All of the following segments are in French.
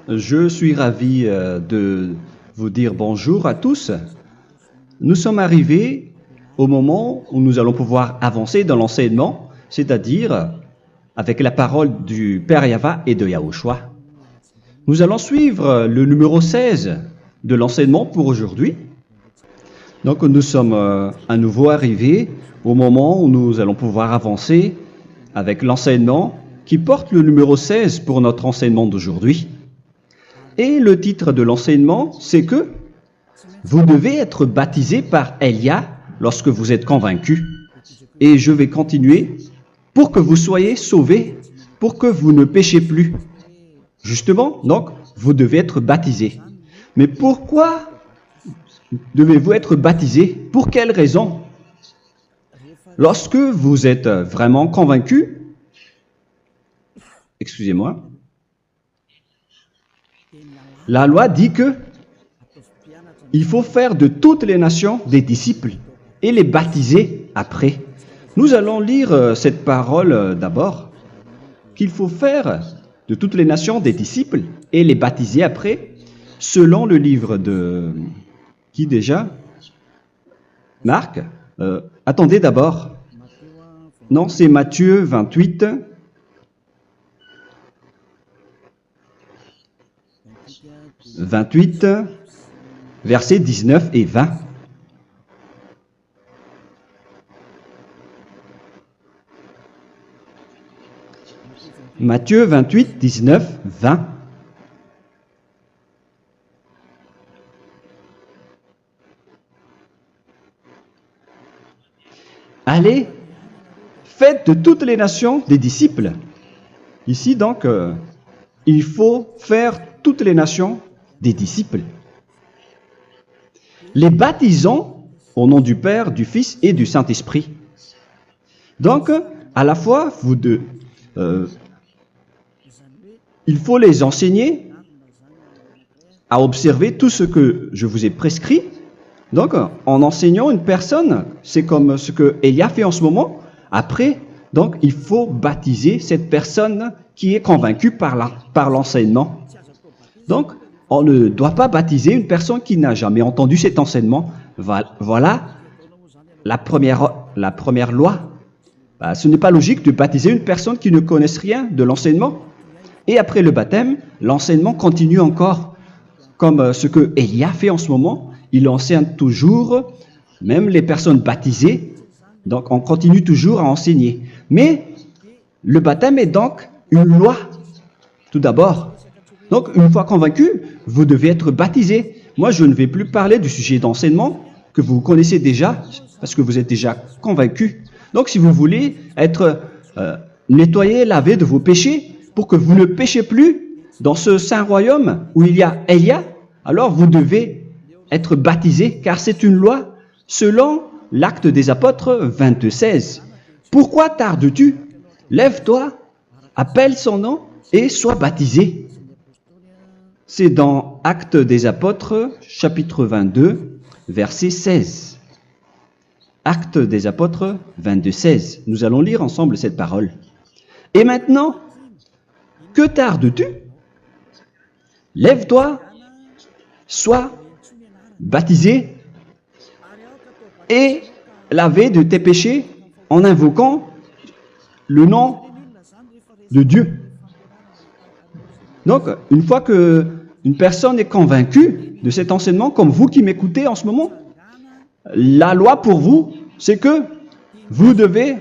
Je suis ravi de vous dire bonjour à tous. Nous sommes arrivés au moment où nous allons pouvoir avancer dans l'enseignement, c'est-à-dire avec la parole du Père Yava et de Yahushua. Nous allons suivre le numéro 16 de l'enseignement pour aujourd'hui. Donc nous sommes à nouveau arrivés au moment où nous allons pouvoir avancer avec l'enseignement qui porte le numéro 16 pour notre enseignement d'aujourd'hui. Et le titre de l'enseignement, c'est que vous devez être baptisé par Elia lorsque vous êtes convaincu. Et je vais continuer pour que vous soyez sauvés, pour que vous ne péchez plus. Justement, donc, vous devez être baptisé. Mais pourquoi devez-vous être baptisé? Pour quelle raison? Lorsque vous êtes vraiment convaincu, excusez-moi, la loi dit que il faut faire de toutes les nations des disciples et les baptiser après. Nous allons lire cette parole d'abord, qu'il faut faire de toutes les nations des disciples et les baptiser après, selon le livre de... Qui déjà? Marc. Attendez d'abord. Non, c'est Matthieu 28. Versets 19 et 20. Matthieu 28, 19, 20. Allez, faites de toutes les nations des disciples. Ici, donc, il faut faire toutes les nations des disciples. Les baptisons au nom du Père, du Fils et du Saint-Esprit. Donc, à la fois, il faut les enseigner à observer tout ce que je vous ai prescrit. Donc, en enseignant une personne, c'est comme ce que Elia fait en ce moment. Après, donc, il faut baptiser cette personne qui est convaincue par l'enseignement. Donc, on ne doit pas baptiser une personne qui n'a jamais entendu cet enseignement. Voilà la première loi. Ce n'est pas logique de baptiser une personne qui ne connaisse rien de l'enseignement. Et après le baptême, l'enseignement continue encore, comme ce que Elia fait en ce moment. Il enseigne toujours, même les personnes baptisées. Donc, on continue toujours à enseigner. Mais le baptême est donc une loi, tout d'abord. Donc, une fois convaincu, vous devez être baptisé. Moi, je ne vais plus parler du sujet d'enseignement que vous connaissez déjà, parce que vous êtes déjà convaincu. Donc, si vous voulez être nettoyé, lavé de vos péchés, pour que vous ne péchez plus dans ce saint royaume où il y a Elia, alors vous devez être baptisé, car c'est une loi selon l'Acte des Apôtres 22:16. Pourquoi tardes-tu? Lève-toi, appelle son nom et sois baptisé. C'est dans Actes des Apôtres, chapitre 22, verset 16. Actes des Apôtres 22:16. Nous allons lire ensemble cette parole. Et maintenant, que tardes-tu? Lève-toi, sois baptisé et lavé de tes péchés en invoquant le nom de Dieu. Donc, une fois qu'une personne est convaincue de cet enseignement, comme vous qui m'écoutez en ce moment, la loi pour vous, c'est que vous devez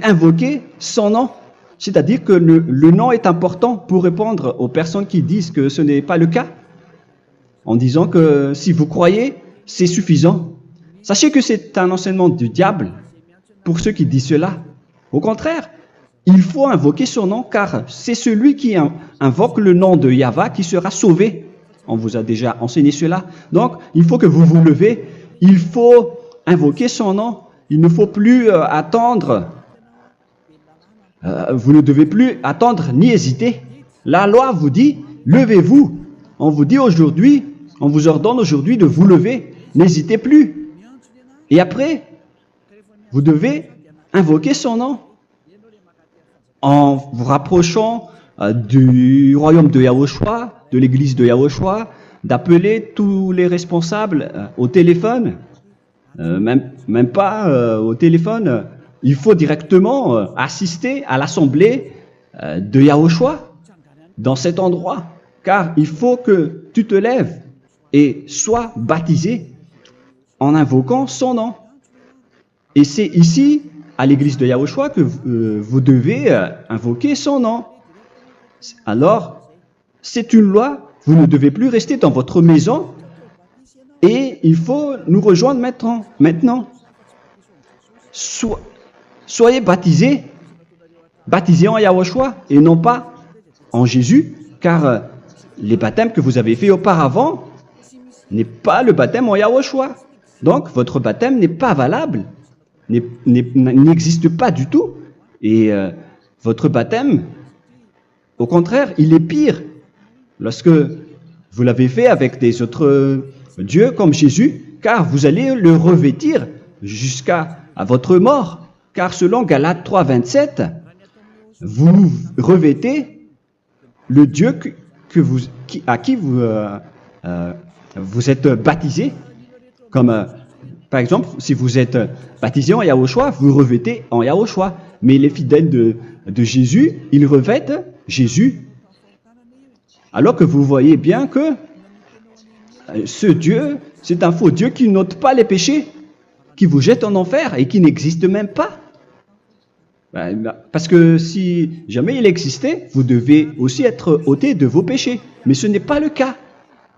invoquer son nom. C'est-à-dire que le nom est important pour répondre aux personnes qui disent que ce n'est pas le cas, en disant que si vous croyez, c'est suffisant. Sachez que c'est un enseignement du diable pour ceux qui disent cela. Au contraire, il faut invoquer son nom, car c'est celui qui invoque le nom de Yahva qui sera sauvé. On vous a déjà enseigné cela. Donc, il faut que vous vous levez, il faut invoquer son nom. Il ne faut plus attendre. Vous ne devez plus attendre ni hésiter. La loi vous dit, levez-vous. On vous dit aujourd'hui, on vous ordonne aujourd'hui de vous lever. N'hésitez plus. Et après, vous devez invoquer son nom en vous rapprochant du royaume de Yahushua, de l'église de Yahushua, d'appeler tous les responsables au téléphone, même pas au téléphone. Il faut directement assister à l'assemblée de Yahushua dans cet endroit, car il faut que tu te lèves et sois baptisé en invoquant son nom. Et c'est ici, à l'église de Yahushua, que vous devez invoquer son nom. Alors, c'est une loi, vous ne devez plus rester dans votre maison et il faut nous rejoindre maintenant. Soyez baptisés en Yahushua et non pas en Jésus, car les baptêmes que vous avez faits auparavant n'est pas le baptême en Yahushua. Donc, votre baptême n'est pas valable, n'existe pas du tout. Et votre baptême, au contraire, il est pire. Lorsque vous l'avez fait avec des autres dieux comme Jésus, car vous allez le revêtir jusqu'à votre mort. Car selon Galates 3, 27, vous revêtez le Dieu à qui vous êtes baptisé. Comme par exemple, si vous êtes baptisé en Yahushua, vous revêtez en Yahushua. Mais les fidèles de Jésus, ils revêtent Jésus. Alors que vous voyez bien que ce Dieu, c'est un faux Dieu qui n'ôte pas les péchés, qui vous jette en enfer et qui n'existe même pas. Parce que si jamais il existait, vous devez aussi être ôté de vos péchés. Mais ce n'est pas le cas.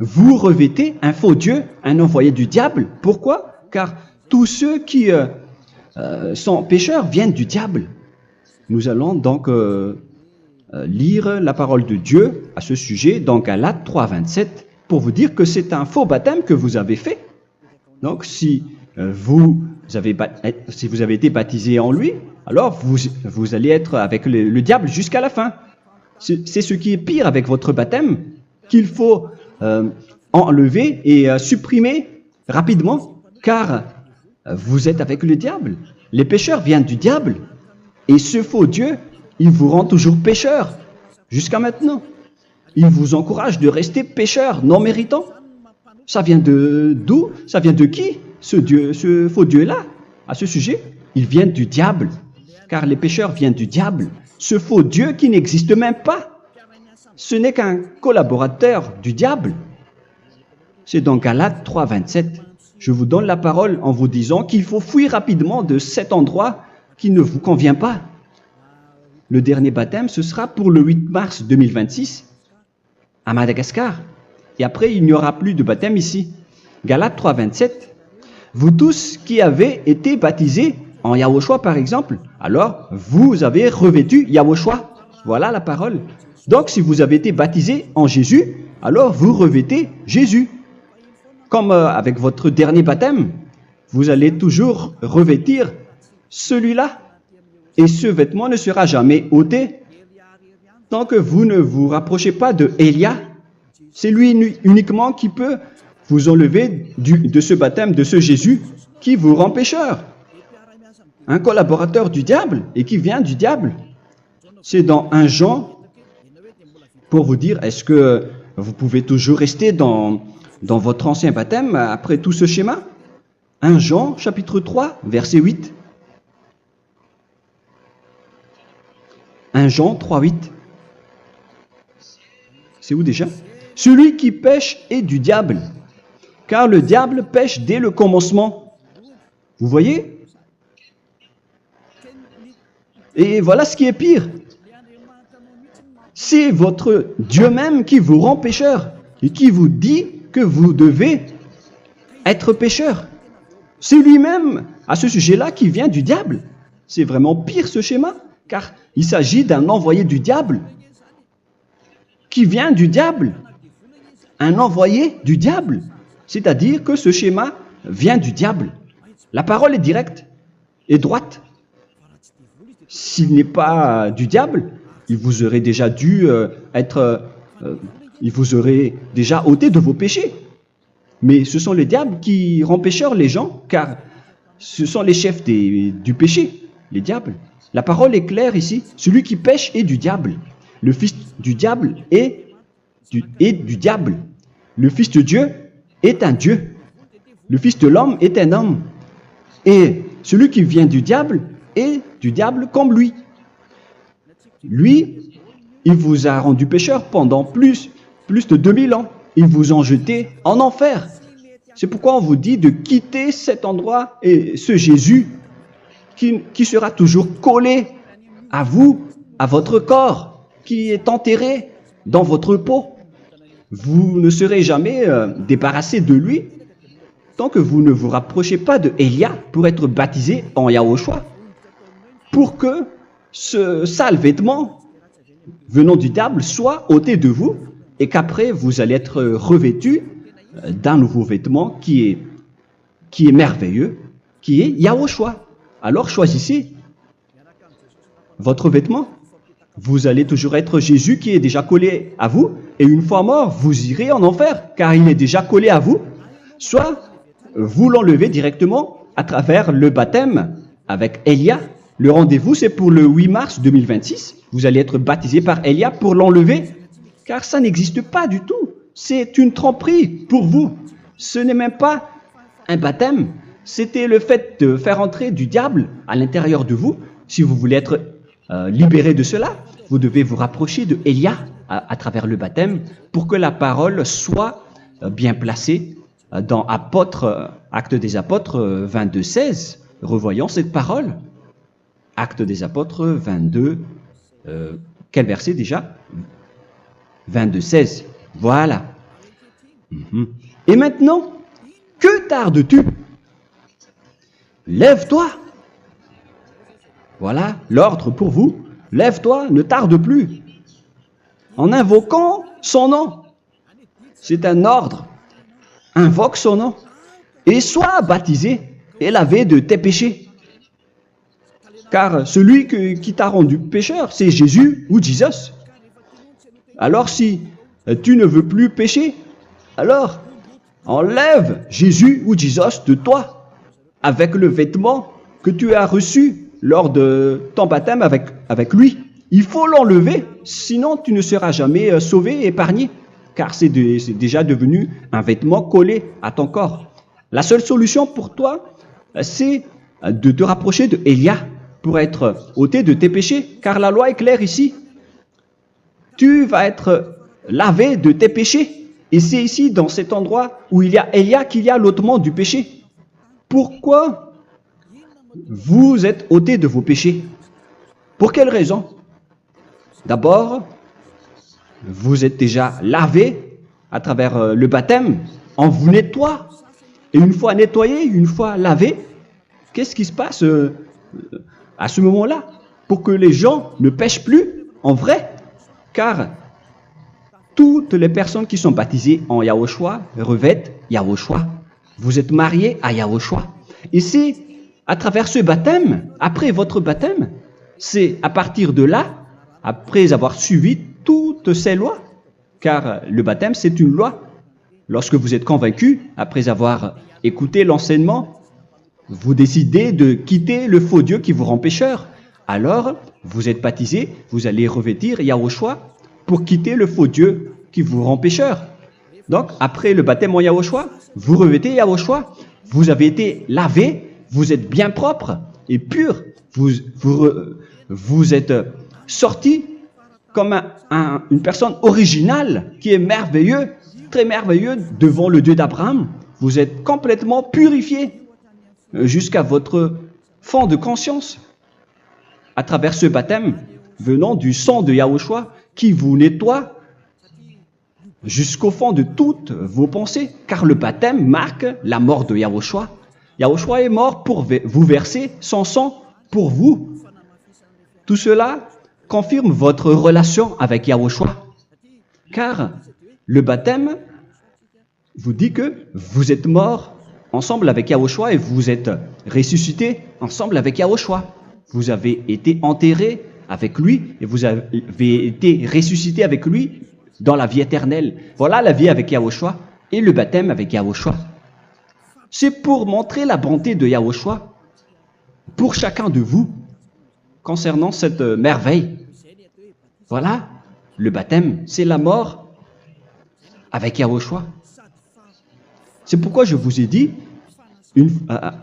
Vous revêtez un faux Dieu, un envoyé du diable. Pourquoi? Car tous ceux qui sont pécheurs viennent du diable. Nous allons donc lire la parole de Dieu à ce sujet dans Galates 3, 27 pour vous dire que c'est un faux baptême que vous avez fait. Donc si vous avez été baptisé en lui, alors vous allez être avec le diable jusqu'à la fin. C'est ce qui est pire avec votre baptême qu'il faut enlever et supprimer rapidement, car vous êtes avec le diable. Les pécheurs viennent du diable et ce faux Dieu, il vous rend toujours pécheur jusqu'à maintenant. Il vous encourage de rester pécheur non méritant. Ça vient d'où? Ça vient de qui? Ce faux Dieu-là, à ce sujet, ils viennent du diable, car les pécheurs viennent du diable. Ce faux Dieu qui n'existe même pas, ce n'est qu'un collaborateur du diable. C'est dans Galates 3, 27. Je vous donne la parole en vous disant qu'il faut fuir rapidement de cet endroit qui ne vous convient pas. Le dernier baptême, ce sera pour le 8 mars 2026 à Madagascar. Et après, il n'y aura plus de baptême ici. Galates 3, 27. Vous tous qui avez été baptisés en Yahushua, par exemple, alors vous avez revêtu Yahushua. Voilà la parole. Donc, si vous avez été baptisés en Jésus, alors vous revêtez Jésus. Comme avec votre dernier baptême, vous allez toujours revêtir celui-là. Et ce vêtement ne sera jamais ôté tant que vous ne vous rapprochez pas de Élia. C'est lui uniquement qui peut vous enlever de ce baptême, de ce Jésus qui vous rend pécheur. Un collaborateur du diable et qui vient du diable. C'est dans 1 Jean, pour vous dire, est-ce que vous pouvez toujours rester dans votre ancien baptême après tout ce schéma? 1 Jean, chapitre 3, verset 8. 1 Jean 3, 8. C'est où déjà? Celui qui pêche est du diable, car le diable pêche dès le commencement. Vous voyez? Et voilà ce qui est pire. C'est votre Dieu même qui vous rend pécheur et qui vous dit que vous devez être pécheur. C'est lui-même, à ce sujet-là, qui vient du diable. C'est vraiment pire ce schéma, car il s'agit d'un envoyé du diable qui vient du diable. Un envoyé du diable. C'est-à-dire que ce schéma vient du diable. La parole est directe et droite. S'il n'est pas du diable, il vous aurait déjà dû il vous aurait déjà ôté de vos péchés. Mais ce sont les diables qui rendent pécheurs les gens, car ce sont les chefs du péché, les diables. La parole est claire ici. Celui qui pêche est du diable. Le fils du diable est du diable. Le fils de Dieu est un Dieu. Le fils de l'homme est un homme. Et celui qui vient du diable est du diable comme lui. Lui, il vous a rendu pécheur pendant plus de 2000 ans. Il vous a jeté en enfer. C'est pourquoi on vous dit de quitter cet endroit et ce Jésus qui sera toujours collé à vous, à votre corps, qui est enterré dans votre peau. Vous ne serez jamais débarrassé de lui tant que vous ne vous rapprochez pas de Élia pour être baptisé en Yahushua, pour que ce sale vêtement venant du diable soit ôté de vous et qu'après vous allez être revêtu d'un nouveau vêtement qui est merveilleux, qui est Yahushua. Alors choisissez votre vêtement. Vous allez toujours être Jésus qui est déjà collé à vous, et une fois mort, vous irez en enfer, car il est déjà collé à vous. Soit vous l'enlevez directement à travers le baptême avec Élia. Le rendez-vous, c'est pour le 8 mars 2026. Vous allez être baptisé par Élia pour l'enlever, car ça n'existe pas du tout. C'est une tromperie pour vous. Ce n'est même pas un baptême. C'était le fait de faire entrer du diable à l'intérieur de vous. Si vous voulez être libéré de cela, vous devez vous rapprocher de Élia à travers le baptême pour que la parole soit bien placée dans Actes des Apôtres 22:16. Revoyons cette parole. Actes des Apôtres 22, quel verset déjà? 22:16. Voilà. Et maintenant, que tardes-tu? Lève-toi. Voilà l'ordre pour vous. Lève-toi, ne tarde plus. En invoquant son nom. C'est un ordre. Invoque son nom. Et sois baptisé et lavé de tes péchés. Car celui qui t'a rendu pécheur, c'est Jésus ou Jesus. Alors si tu ne veux plus pécher, alors enlève Jésus ou Jesus de toi avec le vêtement que tu as reçu lors de ton baptême avec lui. Il faut l'enlever, sinon tu ne seras jamais sauvé, épargné, car c'est déjà devenu un vêtement collé à ton corps. La seule solution pour toi, c'est de te rapprocher de Élia pour être ôté de tes péchés, car la loi est claire ici. Tu vas être lavé de tes péchés. Et c'est ici, dans cet endroit où il y a Élia, qu'il y a l'ôtement du péché. Pourquoi vous êtes ôté de vos péchés? Pour quelle raison? D'abord, vous êtes déjà lavé à travers le baptême. On vous nettoie. Et une fois nettoyé, une fois lavé, qu'est-ce qui se passe à ce moment-là? Pour que les gens ne pêchent plus en vrai. Car toutes les personnes qui sont baptisées en Yahushua revêtent Yahushua. Vous êtes mariés à Yahushua. Et c'est à travers ce baptême, après votre baptême, c'est à partir de là, après avoir suivi toutes ces lois, car le baptême c'est une loi. Lorsque vous êtes convaincu, après avoir écouté l'enseignement, vous décidez de quitter le faux Dieu qui vous rend pécheur. Alors, vous êtes baptisé, vous allez revêtir Yahushua pour quitter le faux Dieu qui vous rend pécheur. Donc, après le baptême en Yahushua, vous revêtez Yahushua. Vous avez été lavé, vous êtes bien propre et pur. Vous êtes sorti comme une personne originale qui est merveilleux, très merveilleux devant le Dieu d'Abraham. Vous êtes complètement purifié jusqu'à votre fond de conscience à travers ce baptême venant du sang de Yahushua qui vous nettoie jusqu'au fond de toutes vos pensées, car le baptême marque la mort de Yahushua. Yahushua est mort pour vous verser son sang pour vous. Tout cela confirme votre relation avec Yahushua, car le baptême vous dit que vous êtes mort ensemble avec Yahushua et vous êtes ressuscité ensemble avec Yahushua. Vous avez été enterré avec lui et vous avez été ressuscité avec lui dans la vie éternelle. Voilà la vie avec Yahushua et le baptême avec Yahushua. C'est pour montrer la bonté de Yahushua pour chacun de vous concernant cette merveille. Voilà le baptême, c'est la mort avec Yahushua. C'est pourquoi je vous ai dit,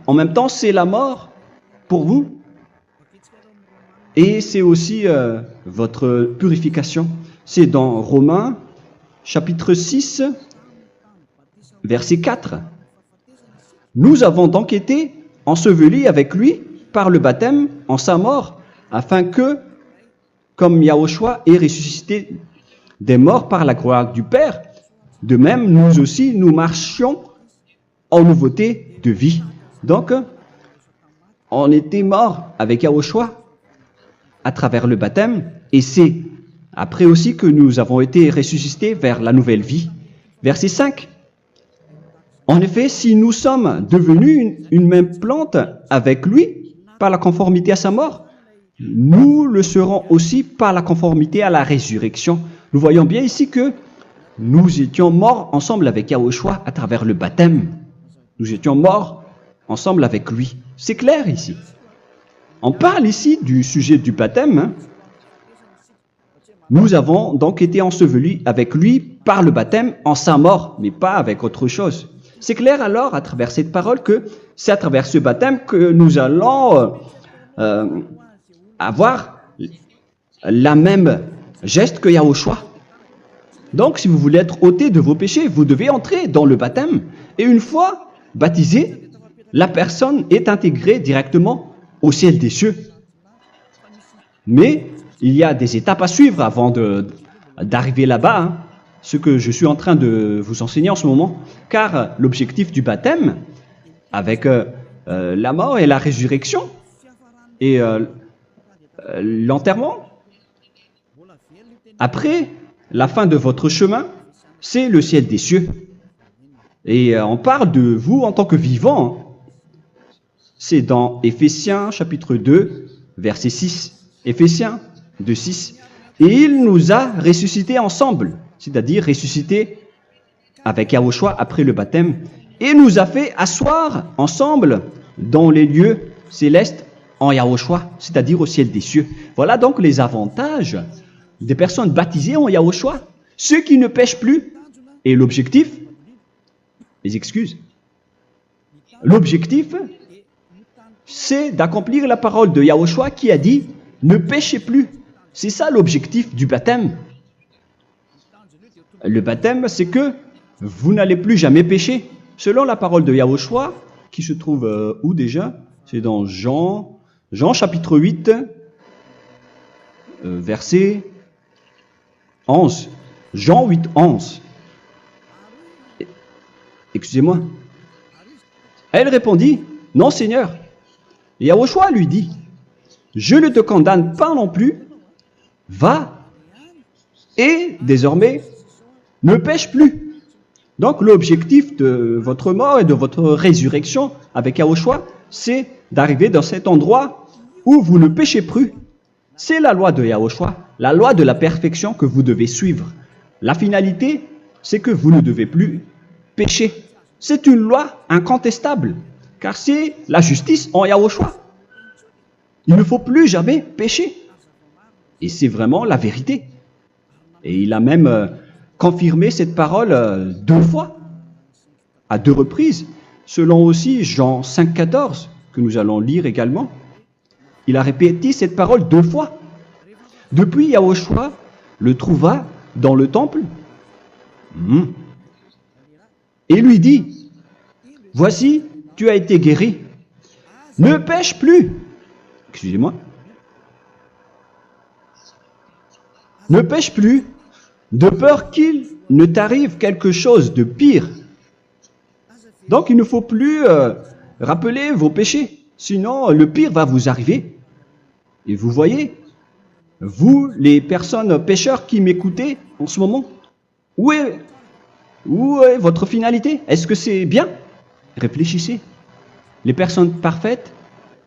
en même temps, c'est la mort pour vous et c'est aussi votre purification. C'est dans Romains, chapitre 6, verset 4. Nous avons donc été ensevelis avec lui par le baptême en sa mort, afin que, comme Yahushua est ressuscité des morts par la gloire du Père, de même, nous aussi, nous marchions en nouveauté de vie. Donc, on était morts avec Yahushua à travers le baptême, et c'est après aussi que nous avons été ressuscités vers la nouvelle vie. Verset 5. En effet, si nous sommes devenus une même plante avec lui par la conformité à sa mort, nous le serons aussi par la conformité à la résurrection. Nous voyons bien ici que nous étions morts ensemble avec Yahushua à travers le baptême. Nous étions morts ensemble avec lui. C'est clair ici. On parle ici du sujet du baptême. Nous avons donc été ensevelis avec lui par le baptême en sa mort, mais pas avec autre chose. C'est clair alors à travers cette parole que c'est à travers ce baptême que nous allons avoir la même geste que Yahushua. Donc si vous voulez être ôté de vos péchés, vous devez entrer dans le baptême. Et une fois baptisé, la personne est intégrée directement au ciel des cieux. Mais il y a des étapes à suivre avant d'arriver là-bas, hein, ce que je suis en train de vous enseigner en ce moment, car l'objectif du baptême, avec la mort et la résurrection, et l'enterrement, après la fin de votre chemin, c'est le ciel des cieux. Et on parle de vous en tant que vivant. C'est dans Éphésiens chapitre 2, verset 6. Éphésiens 2, 6. Et il nous a ressuscités ensemble, c'est-à-dire ressuscités avec Yahushua après le baptême, et nous a fait asseoir ensemble dans les lieux célestes en Yahushua, c'est-à-dire au ciel des cieux. Voilà donc les avantages des personnes baptisées en Yahushua, ceux qui ne pêchent plus. Et l'objectif, les excuses, l'objectif, c'est d'accomplir la parole de Yahushua qui a dit « Ne péchez plus ». C'est ça l'objectif du baptême. Le baptême, c'est que vous n'allez plus jamais pécher. Selon la parole de Yahushua, qui se trouve où déjà? C'est dans Jean chapitre 8, verset 11. Jean 8, 11. Excusez-moi. Elle répondit, « Non, Seigneur. » Et Yahushua lui dit, « Je ne te condamne pas non plus. Va et désormais ne pêche plus. » Donc l'objectif de votre mort et de votre résurrection avec Yahushua, c'est d'arriver dans cet endroit où vous ne péchez plus. C'est la loi de Yahushua, la loi de la perfection que vous devez suivre. La finalité, c'est que vous ne devez plus pécher. C'est une loi incontestable, car c'est la justice en Yahushua. Il ne faut plus jamais pécher. Et c'est vraiment la vérité. Et il a même confirmé cette parole 2 fois, à 2 reprises, selon aussi Jean 5, 14, que nous allons lire également. Il a répété cette parole 2 fois. Depuis, Yahushua le trouva dans le temple et lui dit, « Voici, tu as été guéri. Ne pêche plus. » Excusez-moi. Ne pêche plus, de peur qu'il ne t'arrive quelque chose de pire. Donc il ne faut plus rappeler vos péchés, sinon le pire va vous arriver. Et vous voyez, vous les personnes pécheurs qui m'écoutez en ce moment, où est votre finalité? Est-ce que c'est bien? Réfléchissez. Les personnes parfaites,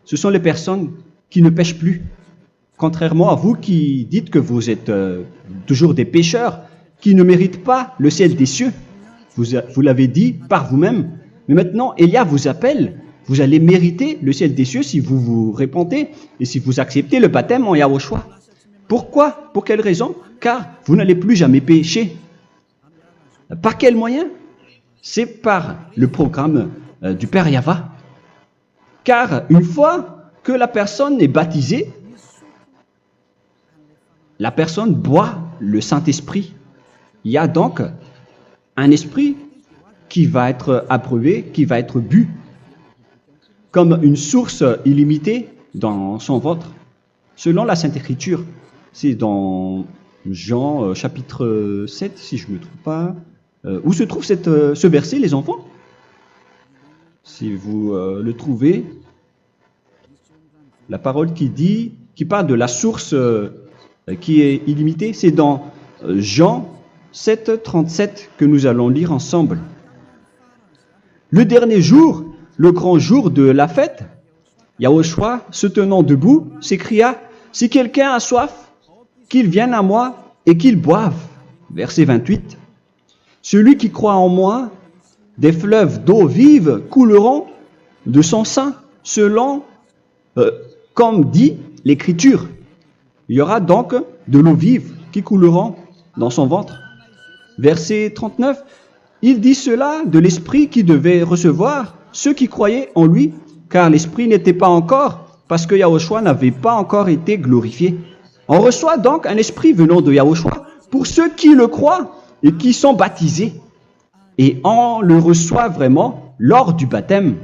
ce sont les personnes qui ne pêchent plus. Contrairement à vous qui dites que vous êtes toujours des pécheurs qui ne méritent pas le ciel des cieux. Vous l'avez dit par vous-même. Mais maintenant, Élia vous appelle. Vous allez mériter le ciel des cieux si vous vous repentez et si vous acceptez le baptême en Yahushua. Pourquoi? Pour quelle raison? Car vous n'allez plus jamais pécher. Par quel moyen? C'est par le programme du Père Yahva. Car une fois que la personne est baptisée, la personne boit le Saint-Esprit. Il y a donc un esprit qui va être approuvé, qui va être bu, comme une source illimitée dans son ventre, selon la Sainte Écriture. C'est dans Jean chapitre 7, si je ne me trompe pas. Où se trouve ce verset, les enfants? Si vous le trouvez, la parole qui parle de la source qui est illimitée, c'est dans Jean 7, 37 que nous allons lire ensemble. Le dernier jour, le grand jour de la fête, Yahushua, se tenant debout, s'écria, « Si quelqu'un a soif, qu'il vienne à moi et qu'il boive. » Verset 28. « Celui qui croit en moi, des fleuves d'eau vive couleront de son sein, selon, comme dit l'Écriture. » Il y aura donc de l'eau vive qui couleront dans son ventre. Verset 39. Il dit cela de l'Esprit qui devait recevoir ceux qui croyaient en lui, car l'Esprit n'était pas encore, parce que Yahushua n'avait pas encore été glorifié. On reçoit donc un Esprit venant de Yahushua pour ceux qui le croient et qui sont baptisés. Et on le reçoit vraiment lors du baptême.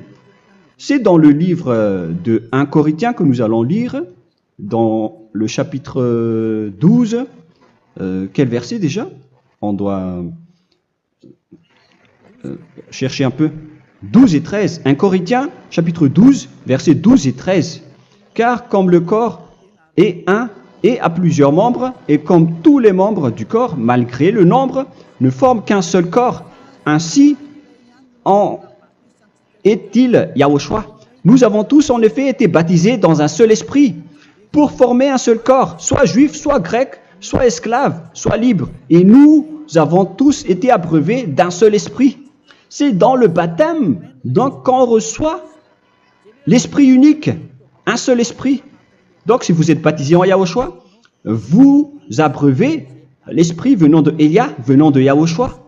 C'est dans le livre de 1 Corinthiens que nous allons lire, dans le chapitre 12. Quel verset déjà? On doit chercher un peu. 12 et 13. 1 Corinthiens, chapitre 12, versets 12 et 13. Car comme le corps est un et a plusieurs membres, et comme tous les membres du corps, malgré le nombre, ne forment qu'un seul corps, ainsi en est-il Yahushua. Nous avons tous en effet été baptisés dans un seul esprit, pour former un seul corps, soit juif, soit grec, soit esclave, soit libre. Et nous avons tous été abreuvés d'un seul esprit. C'est dans le baptême, donc qu'on reçoit l'esprit unique, un seul esprit. Donc si vous êtes baptisé en Yahushua, vous abreuvez l'esprit venant de Elia, venant de Yahushua.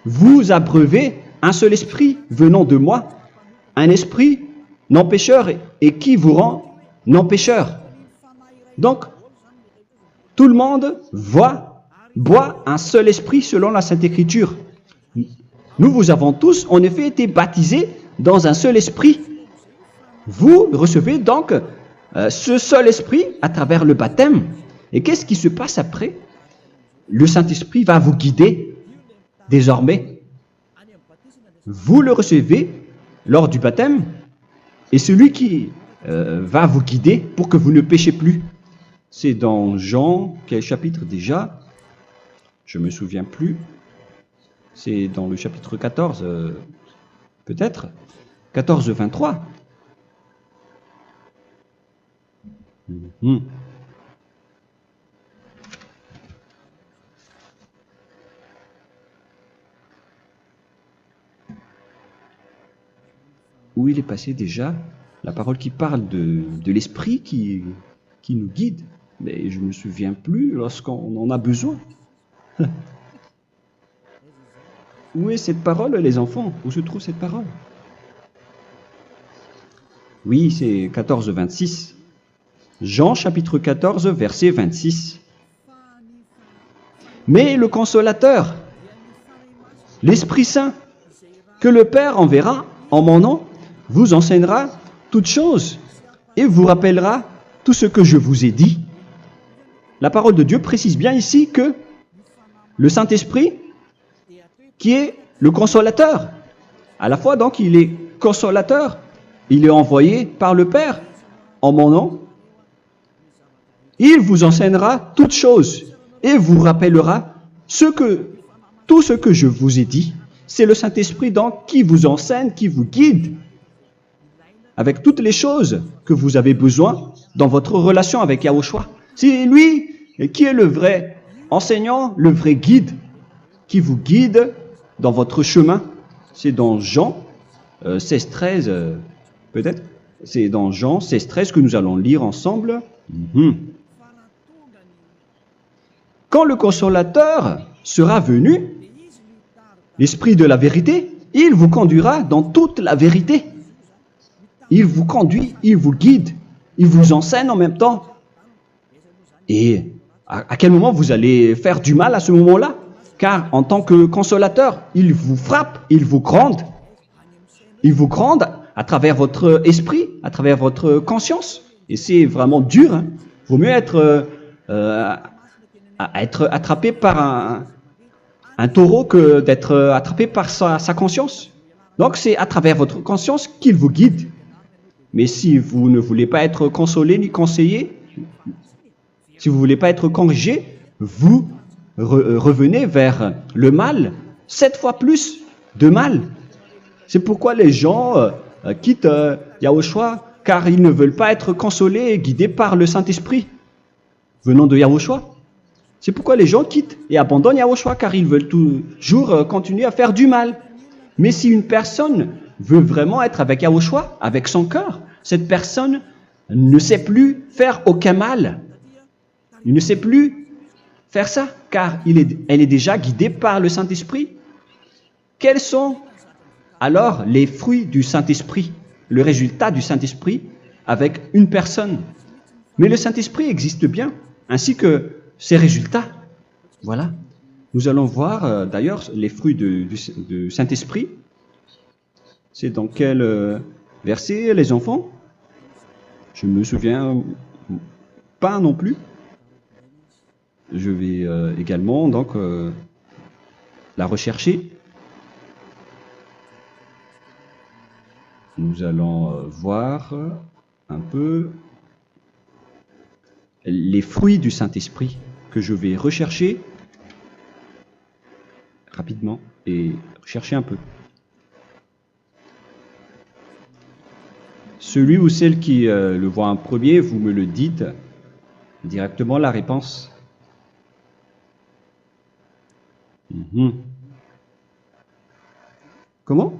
Vous abreuvez un seul esprit venant de moi, un esprit non pécheur et qui vous rend non pécheur. Donc, tout le monde boit un seul esprit selon la Sainte Écriture. Nous vous avons tous en effet été baptisés dans un seul esprit. Vous recevez donc ce seul esprit à travers le baptême. Et qu'est-ce qui se passe après? Le Saint-Esprit va vous guider désormais. Vous le recevez lors du baptême et celui qui va vous guider pour que vous ne péchez plus. C'est dans Jean, quel chapitre déjà? Je ne me souviens plus. C'est dans le chapitre 14, peut-être. 14, 23. Où il est passé déjà? La parole qui parle de l'esprit qui nous guide. Mais je ne me souviens plus lorsqu'on en a besoin. Où est cette parole, les enfants? Où se trouve cette parole? Oui, c'est 14, 26. Jean, chapitre 14, verset 26. Mais le Consolateur, l'Esprit Saint, que le Père enverra en mon nom, vous enseignera toutes choses et vous rappellera tout ce que je vous ai dit. La parole de Dieu précise bien ici que le Saint-Esprit, qui est le consolateur, à la fois donc il est consolateur, il est envoyé par le Père en mon nom, il vous enseignera toutes choses et vous rappellera tout ce que je vous ai dit. C'est le Saint-Esprit donc qui vous enseigne, qui vous guide avec toutes les choses que vous avez besoin dans votre relation avec Yahushua. C'est lui qui est le vrai enseignant, le vrai guide, qui vous guide dans votre chemin. C'est dans Jean 16, 13, peut-être. C'est dans Jean 16, 13 que nous allons lire ensemble. quand le consolateur sera venu, l'Esprit de la vérité, il vous conduira dans toute la vérité. Il vous conduit, il vous guide, il vous enseigne en même temps. Et à quel moment vous allez faire du mal à ce moment-là? Car en tant que consolateur, il vous frappe, il vous gronde. Il vous gronde à travers votre esprit, à travers votre conscience. Et c'est vraiment dur. Hein. Vaut mieux être attrapé par un taureau que d'être attrapé par sa conscience. Donc c'est à travers votre conscience qu'il vous guide. Mais si vous ne voulez pas être consolé ni conseillé, si vous ne voulez pas être corrigé, vous revenez vers le mal, 7 fois plus de mal. C'est pourquoi les gens quittent Yahushua, car ils ne veulent pas être consolés et guidés par le Saint-Esprit venant de Yahushua. C'est pourquoi les gens quittent et abandonnent Yahushua, car ils veulent toujours continuer à faire du mal. Mais si une personne veut vraiment être avec Yahushua, avec son cœur, cette personne ne sait plus faire aucun mal. Il ne sait plus faire ça, car elle est déjà guidée par le Saint-Esprit. Quels sont alors les fruits du Saint-Esprit, le résultat du Saint-Esprit avec une personne? Mais le Saint-Esprit existe bien, ainsi que ses résultats. Voilà. Nous allons voir d'ailleurs les fruits du Saint-Esprit. C'est dans quel verset, les enfants? Je ne me souviens pas non plus. Je vais également donc la rechercher. Nous allons voir un peu les fruits du Saint-Esprit que je vais rechercher rapidement et rechercher un peu. Celui ou celle qui le voit en premier, vous me le dites directement la réponse. Comment?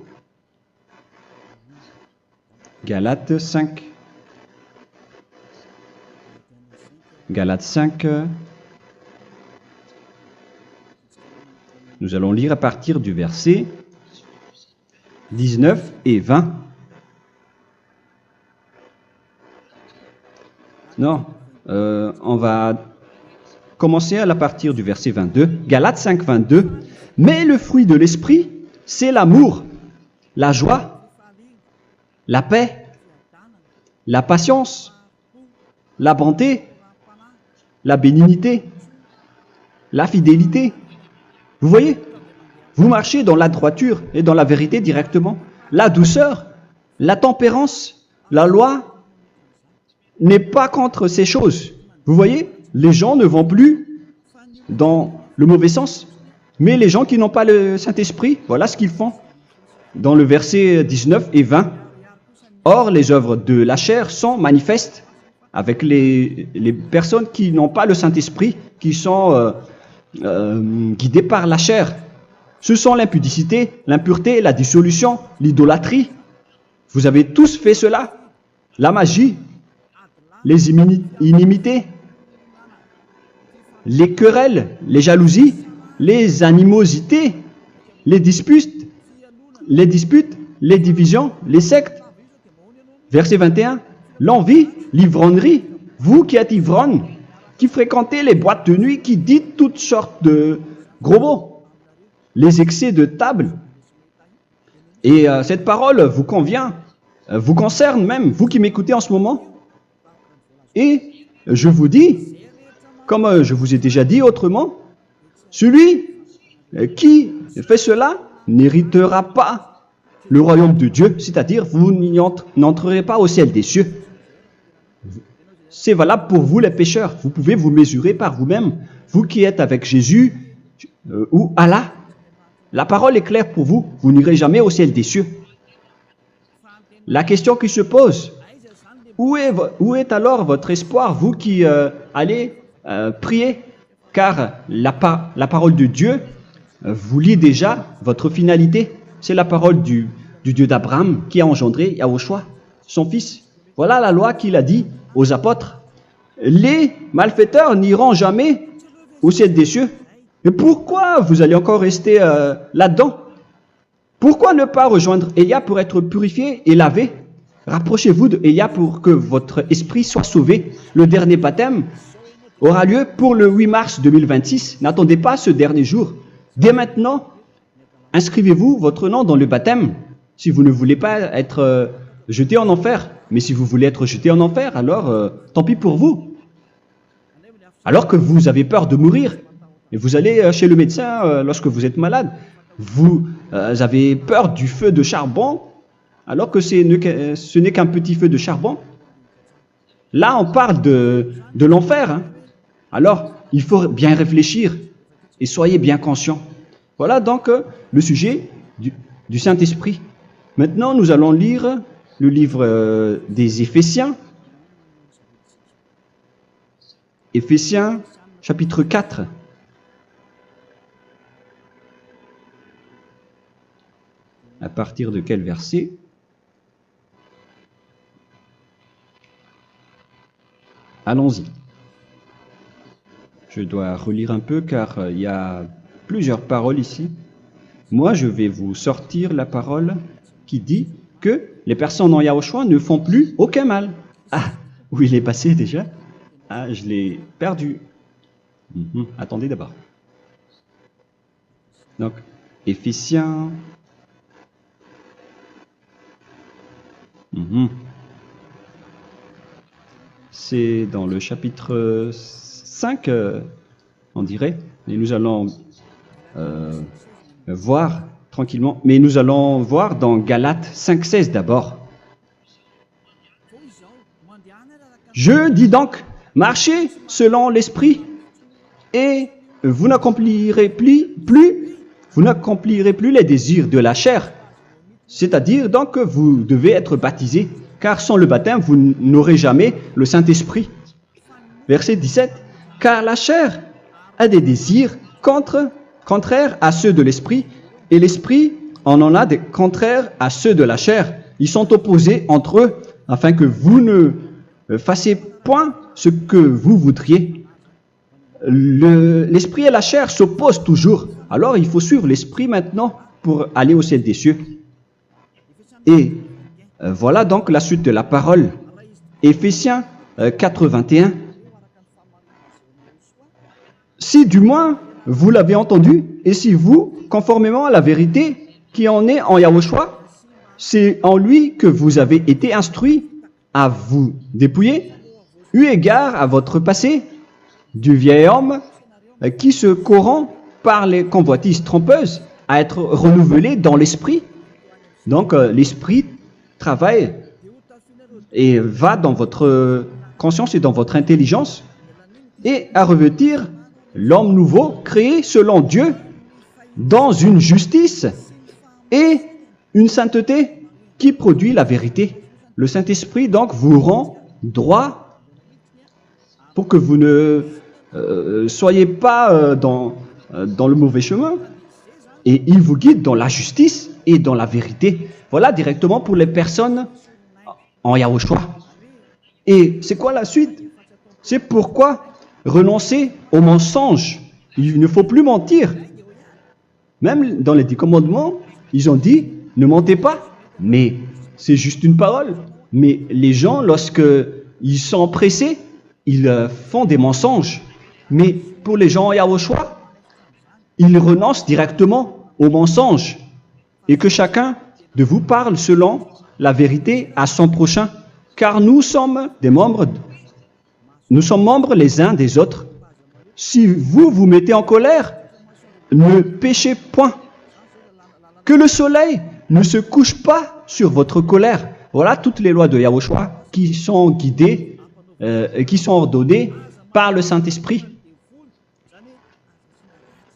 Galates 5. Galates 5. Nous allons lire à partir du verset 19 et 20. Non, on va commencer à partir du verset 22. Galates 5, 22. Mais le fruit de l'esprit, c'est l'amour, la joie, la paix, la patience, la bonté, la bénignité, la fidélité. Vous voyez? Vous marchez dans la droiture et dans la vérité directement. La douceur, la tempérance, la loi n'est pas contre ces choses. Vous voyez? Les gens ne vont plus dans le mauvais sens. Mais les gens qui n'ont pas le Saint-Esprit, voilà ce qu'ils font. Dans le verset 19 et 20. Or, les œuvres de la chair sont manifestes avec les personnes qui n'ont pas le Saint-Esprit, qui sont guidées par la chair. Ce sont l'impudicité, l'impureté, la dissolution, l'idolâtrie. Vous avez tous fait cela. La magie, les inimités, les querelles, les jalousies, les animosités, les disputes, les divisions, les sectes. Verset 21, l'envie, l'ivrognerie, vous qui êtes ivrognes, qui fréquentez les boîtes de nuit, qui dites toutes sortes de gros mots, les excès de table. Et cette parole vous convient, vous concerne même, vous qui m'écoutez en ce moment. Et je vous dis, comme je vous ai déjà dit autrement, celui qui fait cela n'héritera pas le royaume de Dieu, c'est-à-dire vous n'entrerez pas au ciel des cieux. C'est valable pour vous les pécheurs. Vous pouvez vous mesurer par vous-même, vous qui êtes avec Jésus ou Allah. La parole est claire pour vous, vous n'irez jamais au ciel des cieux. La question qui se pose, où est alors votre espoir, vous qui allez prier? Car la parole de Dieu vous lit déjà votre finalité. C'est la parole du Dieu d'Abraham qui a engendré Yahushua, son fils. Voilà la loi qu'il a dit aux apôtres. Les malfaiteurs n'iront jamais au ciel des cieux. Mais pourquoi vous allez encore rester là-dedans? Pourquoi ne pas rejoindre Élia pour être purifié et lavé? Rapprochez-vous d'Élia pour que votre esprit soit sauvé. Le dernier baptême aura lieu pour le 8 mars 2026. N'attendez pas ce dernier jour. Dès maintenant, inscrivez-vous votre nom dans le baptême si vous ne voulez pas être jeté en enfer. Mais si vous voulez être jeté en enfer, alors tant pis pour vous. Alors que vous avez peur de mourir, et vous allez chez le médecin lorsque vous êtes malade, vous avez peur du feu de charbon, alors que ce n'est qu'un petit feu de charbon. Là, on parle de l'enfer. Hein. Alors, il faut bien réfléchir et soyez bien conscients. Voilà donc le sujet du Saint-Esprit. Maintenant, nous allons lire le livre des Éphésiens. Éphésiens, chapitre 4. À partir de quel verset? Allons-y. Je dois relire un peu car il y a plusieurs paroles ici. Moi, je vais vous sortir la parole qui dit que les personnes en Yahushua ne font plus aucun mal. Ah, où il est passé déjà? Ah, je l'ai perdu. Attendez d'abord. Donc, Éphésiens. C'est dans le chapitre 5, on dirait. Et nous allons voir tranquillement. Mais nous allons voir dans Galates 5,16 d'abord. Je dis donc, marchez selon l'esprit, et vous n'accomplirez plus les désirs de la chair. C'est-à-dire donc que vous devez être baptisé, car sans le baptême, vous n'aurez jamais le Saint-Esprit. Verset 17. Car la chair a des désirs contraires à ceux de l'esprit, et l'esprit en a des contraires à ceux de la chair. Ils sont opposés entre eux, afin que vous ne fassiez point ce que vous voudriez. L'esprit et la chair s'opposent toujours. Alors il faut suivre l'esprit maintenant pour aller au ciel des cieux. Et voilà donc la suite de la parole. Éphésiens 4:21. Si du moins vous l'avez entendu, et si vous, conformément à la vérité qui en est en Yahushua, c'est en lui que vous avez été instruits à vous dépouiller, eu égard à votre passé, du vieil homme qui se corrompt par les convoitises trompeuses, à être renouvelé dans l'esprit. Donc l'esprit travaille et va dans votre conscience et dans votre intelligence, et à revêtir l'homme nouveau créé selon Dieu dans une justice et une sainteté qui produit la vérité. Le Saint-Esprit donc vous rend droit pour que vous ne soyez pas dans le mauvais chemin, et il vous guide dans la justice et dans la vérité. Voilà directement pour les personnes en Yahushua. Et c'est quoi la suite? C'est pourquoi renoncer au mensonge. Il ne faut plus mentir. Même dans les 10 commandements, ils ont dit ne mentez pas. Mais c'est juste une parole. Mais les gens, lorsque ils sont pressés, ils font des mensonges. Mais pour les gens en Yahushua, ils renoncent directement au mensonge. Et que chacun de vous parle selon la vérité à son prochain. Car nous sommes membres les uns des autres. Si vous vous mettez en colère, ne péchez point. Que le soleil ne se couche pas sur votre colère. Voilà toutes les lois de Yahushua qui sont guidées et qui sont ordonnées par le Saint-Esprit.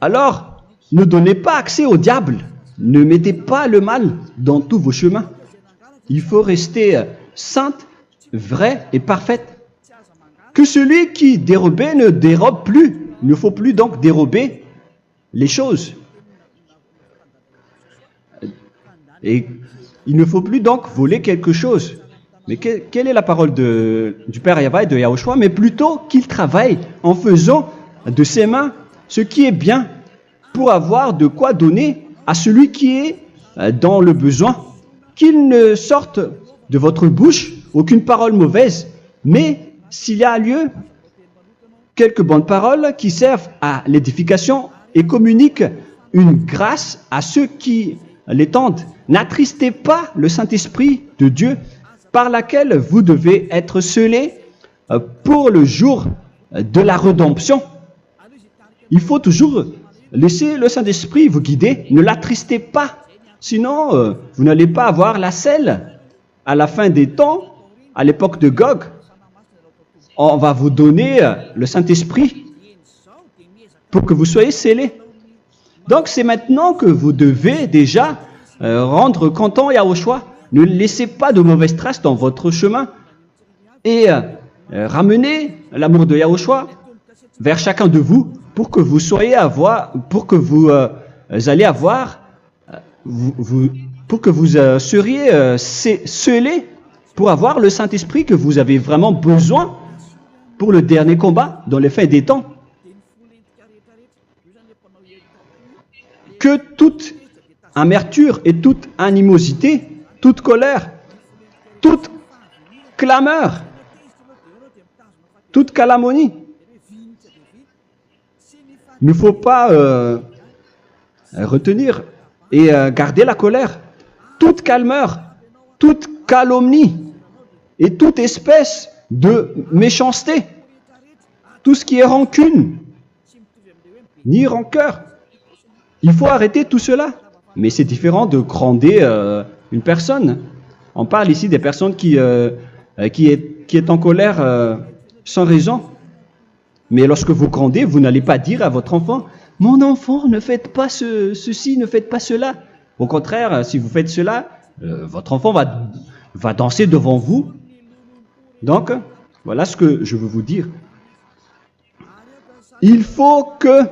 Alors, ne donnez pas accès au diable. Ne mettez pas le mal dans tous vos chemins. Il faut rester sainte, vraie et parfaite. Que celui qui dérobait ne dérobe plus. Il ne faut plus donc dérober les choses. Et il ne faut plus donc voler quelque chose. Mais quelle est la parole du Père Yahweh et de Yahushua? Mais plutôt qu'il travaille en faisant de ses mains ce qui est bien pour avoir de quoi donner à celui qui est dans le besoin. Qu'il ne sorte de votre bouche aucune parole mauvaise, mais s'il y a lieu, quelques bonnes paroles qui servent à l'édification et communiquent une grâce à ceux qui l'étendent. N'attristez pas le Saint-Esprit de Dieu par laquelle vous devez être scellés pour le jour de la rédemption. Il faut toujours laisser le Saint-Esprit vous guider. Ne l'attristez pas, sinon vous n'allez pas avoir la selle. À la fin des temps, à l'époque de Gog, on va vous donner le Saint-Esprit pour que vous soyez scellés. Donc c'est maintenant que vous devez déjà rendre content Yahushua. Ne laissez pas de mauvaises traces dans votre chemin et ramenez l'amour de Yahushua vers chacun de vous pour que vous soyez pour que vous seriez scellés pour avoir le Saint-Esprit que vous avez vraiment besoin pour le dernier combat dans les fins des temps. Que toute amertume et toute animosité, toute colère, toute clameur, toute calomnie, il ne faut pas retenir et garder la colère. Toute calmeur, toute calomnie et toute espèce de méchanceté, tout ce qui est rancune, ni rancœur. Il faut arrêter tout cela. Mais c'est différent de gronder une personne. On parle ici des personnes qui est en colère sans raison. Mais lorsque vous grondez, vous n'allez pas dire à votre enfant « Mon enfant, ne faites pas ceci, ne faites pas cela ». Au contraire, si vous faites cela, votre enfant va danser devant vous. Donc, voilà ce que je veux vous dire. Il faut que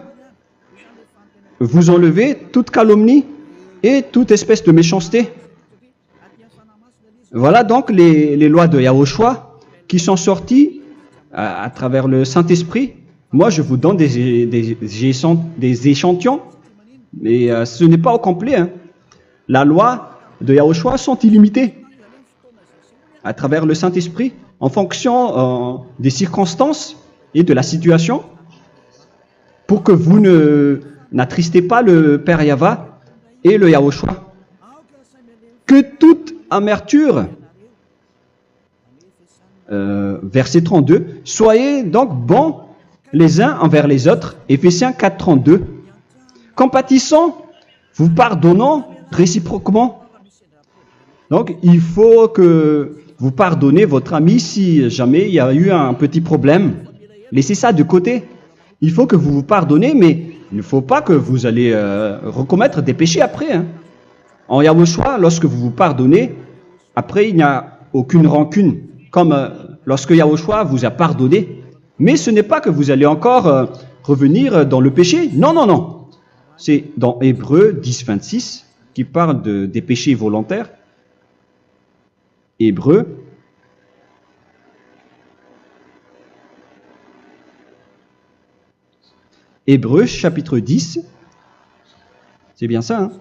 vous enlevez toute calomnie et toute espèce de méchanceté. Voilà donc les lois de Yahushua qui sont sorties à travers le Saint-Esprit. Moi, je vous donne des échantillons, mais ce n'est pas au complet. Hein. La loi de Yahushua sont illimitées à travers le Saint-Esprit en fonction des circonstances et de la situation pour que vous n'attristez pas le Père Yahva et le Yahushua. Que toute amertume, verset 32, soyez donc bons les uns envers les autres, Éphésiens 4, 32, compatissant, vous pardonnant réciproquement. Donc, il faut que vous pardonnez votre ami si jamais il y a eu un petit problème. Laissez ça de côté. Il faut que vous vous pardonnez, mais il ne faut pas que vous allez recommettre des péchés après. Hein. En Yahushua, lorsque vous vous pardonnez, après il n'y a aucune rancune, comme lorsque Yahushua vous a pardonné. Mais ce n'est pas que vous allez encore revenir dans le péché. Non, non, non. C'est dans Hébreux 10, 26 qui parle des péchés volontaires. Hébreux. Hébreux chapitre 10. C'est bien ça, hein?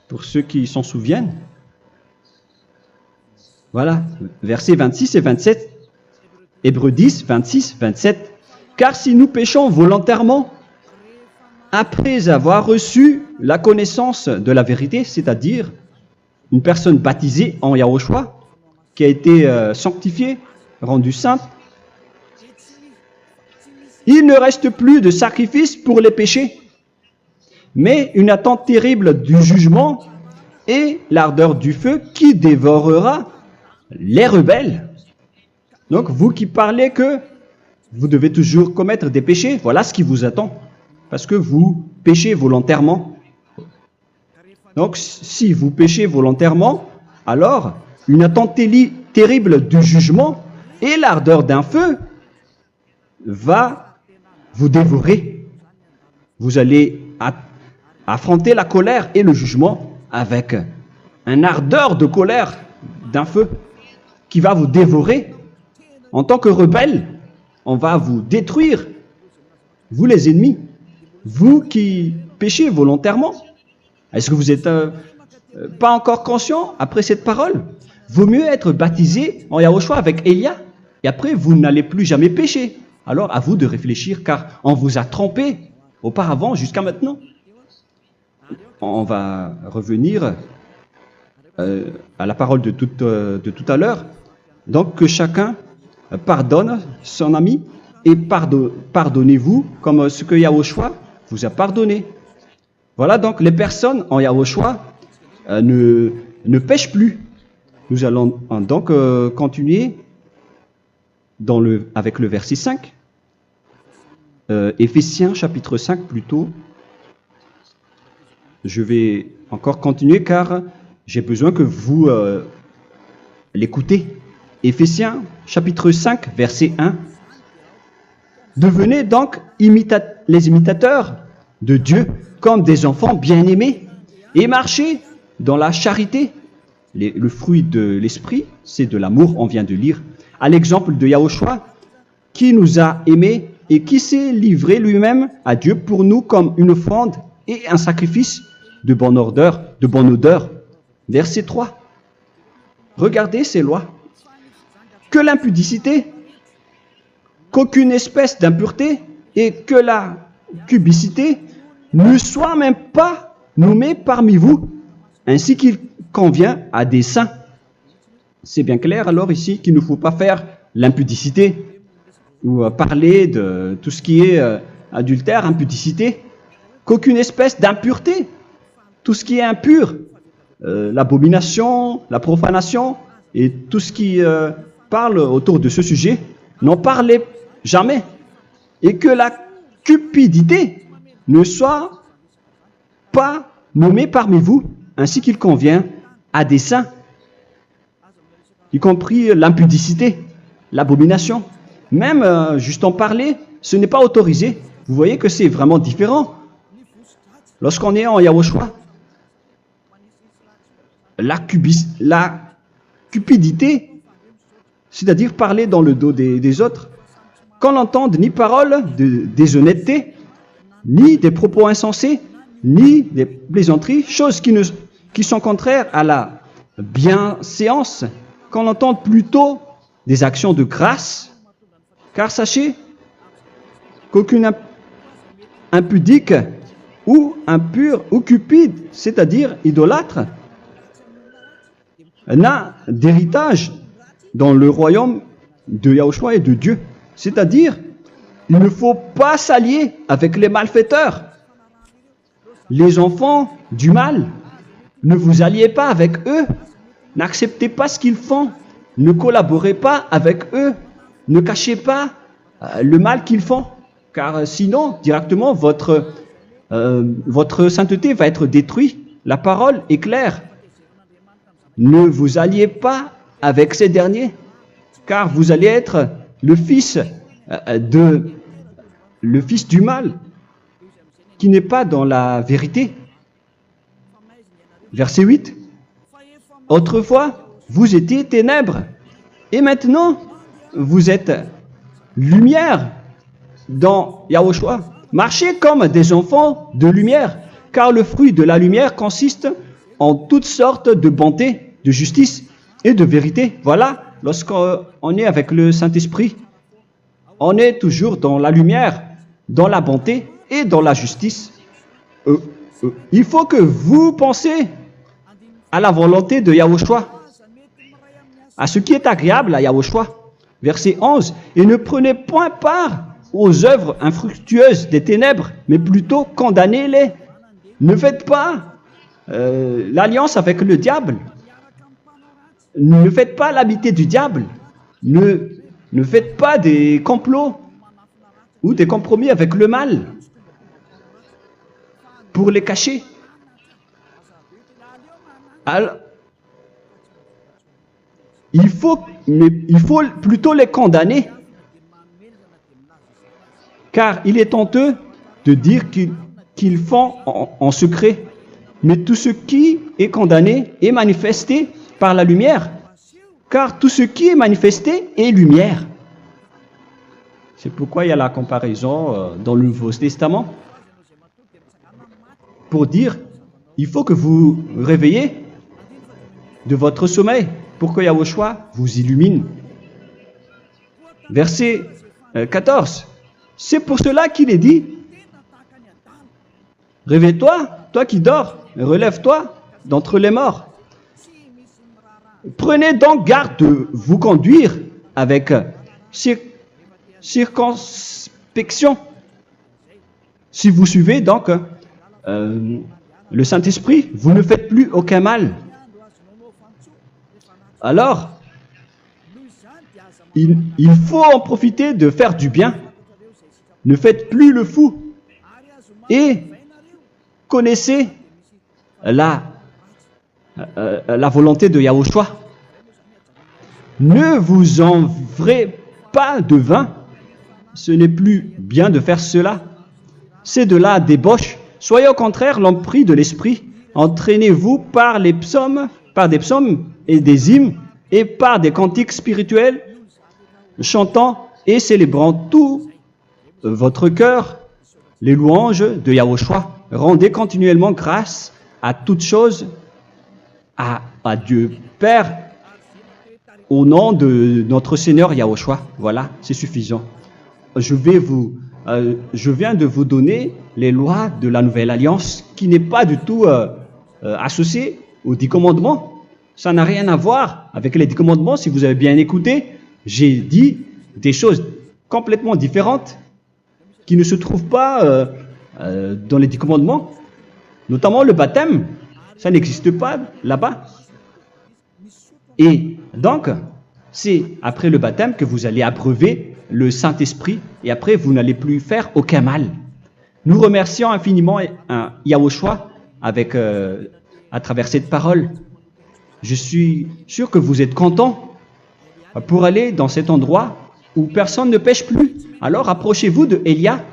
Pour ceux qui s'en souviennent. Voilà, versets 26 et 27. Hébreux 10, 26, 27. Car si nous péchons volontairement, après avoir reçu la connaissance de la vérité, c'est-à-dire une personne baptisée en Yahushua, qui a été sanctifiée, rendue sainte, il ne reste plus de sacrifice pour les péchés, mais une attente terrible du jugement et l'ardeur du feu qui dévorera les rebelles. Donc, vous qui parlez que vous devez toujours commettre des péchés, voilà ce qui vous attend, parce que vous péchez volontairement. Donc, si vous péchez volontairement, alors une attente terrible du jugement et l'ardeur d'un feu va vous dévorer. Vous allez affronter la colère et le jugement avec une ardeur de colère d'un feu qui va vous dévorer. En tant que rebelle, on va vous détruire vous les ennemis, vous qui péchez volontairement. Est-ce que vous n'êtes pas encore conscient après cette parole? Vaut mieux être baptisé en Yahushua avec Elia, et après vous n'allez plus jamais pécher. Alors à vous de réfléchir, car on vous a trompé auparavant jusqu'à maintenant. On va revenir à la parole de tout à l'heure. Donc que chacun pardonne son ami et pardonnez-vous comme ce que Yahushua vous a pardonné. Voilà donc les personnes en Yahushua ne pêchent plus. Nous allons donc continuer avec le verset 5. Éphésiens chapitre 5 plutôt. Je vais encore continuer car j'ai besoin que vous l'écoutez. Éphésiens chapitre 5 verset 1. Devenez donc les imitateurs de Dieu comme des enfants bien-aimés et marchez dans la charité. Le fruit de l'esprit, c'est de l'amour, on vient de lire, à l'exemple de Yahushua qui nous a aimés et qui s'est livré lui-même à Dieu pour nous comme une offrande et un sacrifice de bonne odeur. Verset 3. Regardez ces lois. Que l'impudicité, qu'aucune espèce d'impureté et que la cubicité ne soit même pas nommée parmi vous, ainsi qu'il convient à des saints. C'est bien clair alors ici qu'il ne faut pas faire l'impudicité ou parler de tout ce qui est adultère, impudicité, qu'aucune espèce d'impureté, tout ce qui est impur, l'abomination, la profanation et tout ce qui parle autour de ce sujet, n'en parlez jamais. Et que la cupidité ne soit pas nommée parmi vous, ainsi qu'il convient à des saints, y compris l'impudicité, l'abomination. Même juste en parler, ce n'est pas autorisé. Vous voyez que c'est vraiment différent. Lorsqu'on est en Yahushua, la cupidité, c'est-à-dire parler dans le dos des autres, qu'on n'entende ni parole de déshonnêteté, ni des propos insensés, ni des plaisanteries, choses qui sont contraires à la bienséance, qu'on entende plutôt des actions de grâce, car sachez qu'aucune impudique ou impure ou cupide, c'est-à-dire idolâtre, n'a d'héritage dans le royaume de Yahushua et de Dieu. C'est-à-dire, il ne faut pas s'allier avec les malfaiteurs. Les enfants du mal, ne vous alliez pas avec eux. N'acceptez pas ce qu'ils font. Ne collaborez pas avec eux. Ne cachez pas le mal qu'ils font. Car sinon, directement, votre sainteté va être détruite. La parole est claire. Ne vous alliez pas avec ces derniers, car vous allez être le fils du mal, qui n'est pas dans la vérité. Verset 8. Autrefois, vous étiez ténèbres, et maintenant, vous êtes lumière dans Yahushua. Marchez comme des enfants de lumière, car le fruit de la lumière consiste en toutes sortes de bonté, de justice et de vérité. Voilà, lorsqu'on est avec le Saint-Esprit, on est toujours dans la lumière, dans la bonté et dans la justice. Il faut que vous pensiez à la volonté de Yahushua, à ce qui est agréable à Yahushua. Verset 11. Et ne prenez point part aux œuvres infructueuses des ténèbres, mais plutôt condamnez-les. Ne faites pas l'alliance avec le diable. Ne faites pas l'amitié du diable. Ne faites pas des complots ou des compromis avec le mal pour les cacher. Alors, il faut plutôt les condamner, car il est honteux de dire qu'ils font en secret. Mais tout ce qui est condamné est manifesté par la lumière, car tout ce qui est manifesté est lumière. C'est pourquoi il y a la comparaison dans le Nouveau Testament pour dire, il faut que vous réveillez de votre sommeil pour que Yahushua vous illumine. Verset 14. C'est pour cela qu'il est dit, réveille-toi, toi qui dors, relève-toi d'entre les morts. Prenez donc garde de vous conduire avec circonspection. Si vous suivez donc le Saint-Esprit, vous ne faites plus aucun mal. Alors, il faut en profiter de faire du bien. Ne faites plus le fou. Et connaissez la volonté de Yahushua. Ne vous envrez pas de vin. Ce n'est plus bien de faire cela. C'est de la débauche. Soyez au contraire l'empris de l'esprit. Entraînez-vous par des psaumes et des hymnes et par des cantiques spirituels, chantant et célébrant tout votre cœur les louanges de Yahushua. Rendez continuellement grâce à toutes choses à Dieu Père au nom de notre Seigneur Yahushua. Voilà, c'est suffisant. Je viens de vous donner les lois de la Nouvelle Alliance qui n'est pas du tout associée aux 10 commandements. Ça n'a rien à voir avec les 10 commandements. Si vous avez bien écouté, j'ai dit des choses complètement différentes qui ne se trouvent pas dans les 10 commandements. Notamment le baptême, ça n'existe pas là-bas. Et donc, c'est après le baptême que vous allez abreuver le Saint-Esprit et après vous n'allez plus faire aucun mal. Nous remercions infiniment Yahushua à travers cette parole. Je suis sûr que vous êtes contents pour aller dans cet endroit où personne ne pêche plus. Alors approchez-vous de Élia,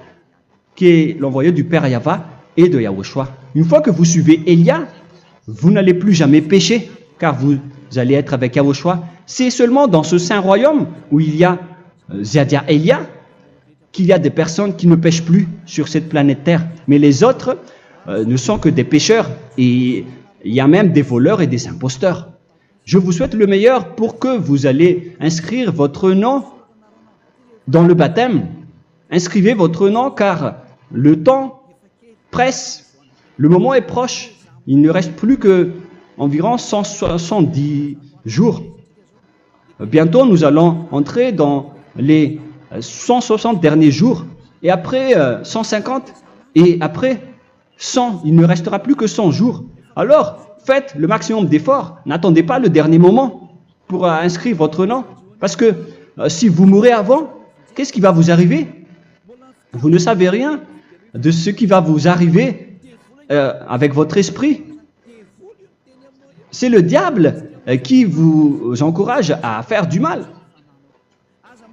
qui est l'envoyé du Père Yahva et de Yahushua. Une fois que vous suivez Élia, vous n'allez plus jamais pécher, car vous allez être avec Yahushua. C'est seulement dans ce saint royaume où il y a Ziadia Elia qu'il y a des personnes qui ne pêchent plus sur cette planète Terre. Mais les autres ne sont que des pécheurs et il y a même des voleurs et des imposteurs. Je vous souhaite le meilleur pour que vous allez inscrire votre nom dans le baptême. Inscrivez votre nom car le temps presse, le moment est proche. Il ne reste plus que environ 170 jours. Bientôt, nous allons entrer dans les 160 derniers jours, et après 150, et après 100. Il ne restera plus que 100 jours. Alors, faites le maximum d'efforts. N'attendez pas le dernier moment pour inscrire votre nom. Parce que si vous mourrez avant, qu'est-ce qui va vous arriver? Vous ne savez rien de ce qui va vous arriver avec votre esprit. C'est le diable qui vous encourage à faire du mal.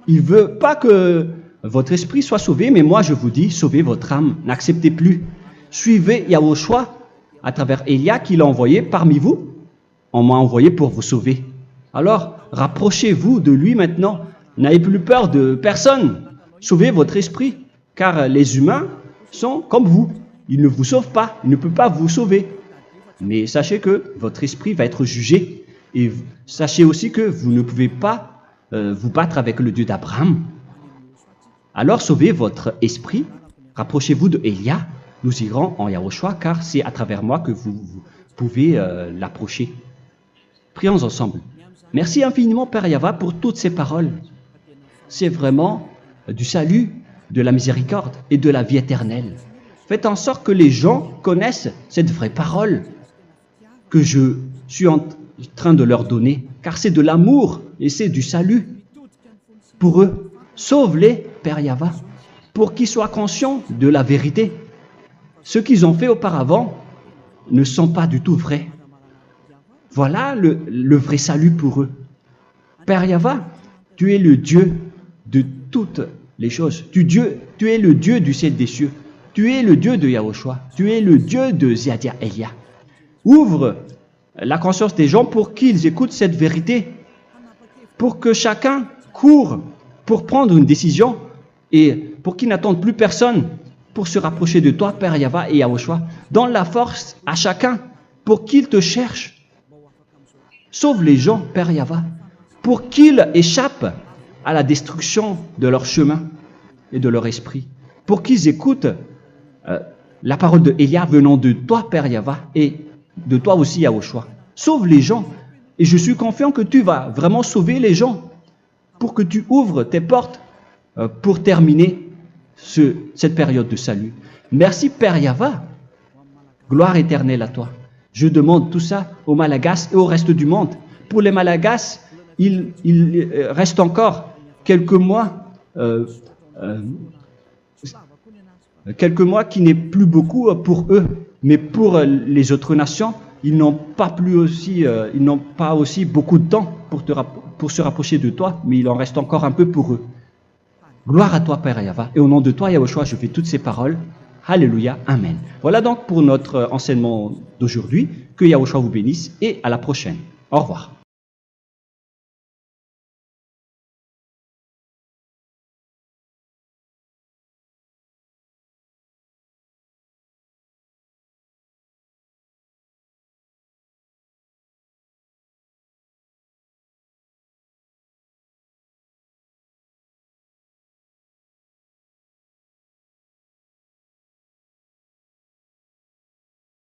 Il ne veut pas que votre esprit soit sauvé, mais moi je vous dis, sauvez votre âme, n'acceptez plus. Suivez Yahushua à travers Élia qu'il a envoyé parmi vous. On m'a envoyé pour vous sauver. Alors, rapprochez-vous de lui maintenant. N'ayez plus peur de personne. Sauvez votre esprit, car les humains sont comme vous. Ils ne vous sauvent pas, ils ne peuvent pas vous sauver. Mais sachez que votre esprit va être jugé. Et sachez aussi que vous ne pouvez pas vous battre avec le Dieu d'Abraham. Alors sauvez votre esprit, rapprochez-vous de Élia, nous irons en Yahushua, car c'est à travers moi que vous pouvez l'approcher. Prions ensemble. Merci infiniment, Père Yahva, pour toutes ces paroles. C'est vraiment du salut, de la miséricorde et de la vie éternelle. Faites en sorte que les gens connaissent cette vraie parole que je suis en train de leur donner, car c'est de l'amour et c'est du salut pour eux. Sauve-les, Père Yahva, pour qu'ils soient conscients de la vérité. Ce qu'ils ont fait auparavant ne sont pas du tout vrais. Voilà le vrai salut pour eux. Père Yahva, tu es le Dieu de toutes les choses. Tu es le Dieu du ciel des cieux. Tu es le Dieu de Yahushua. Tu es le Dieu de Ziadia Elia. Ouvre la conscience des gens pour qu'ils écoutent cette vérité, pour que chacun court pour prendre une décision et pour qu'ils n'attendent plus personne pour se rapprocher de toi, Père Yahweh et Yahushua. Donne la force à chacun pour qu'ils te cherchent. Sauve les gens, Père Yahweh, pour qu'ils échappent à la destruction de leur chemin et de leur esprit, pour qu'ils écoutent la parole de Élia venant de toi, Père Yahweh, et de toi aussi, Yahushua. Sauve les gens, et je suis confiant que tu vas vraiment sauver les gens, pour que tu ouvres tes portes pour terminer cette période de salut. Merci, Père Yahweh. Gloire éternelle à toi. Je demande tout ça aux Malagasy et au reste du monde. Pour les Malagasy, il reste encore quelques mois qui n'est plus beaucoup pour eux, mais pour les autres nations, ils n'ont pas aussi beaucoup de temps pour se rapprocher de toi, mais il en reste encore un peu pour eux. Gloire à toi, Père Yahweh, et au nom de toi, Yahushua, je fais toutes ces paroles. Alléluia, Amen. Voilà donc pour notre enseignement d'aujourd'hui. Que Yahushua vous bénisse et à la prochaine. Au revoir.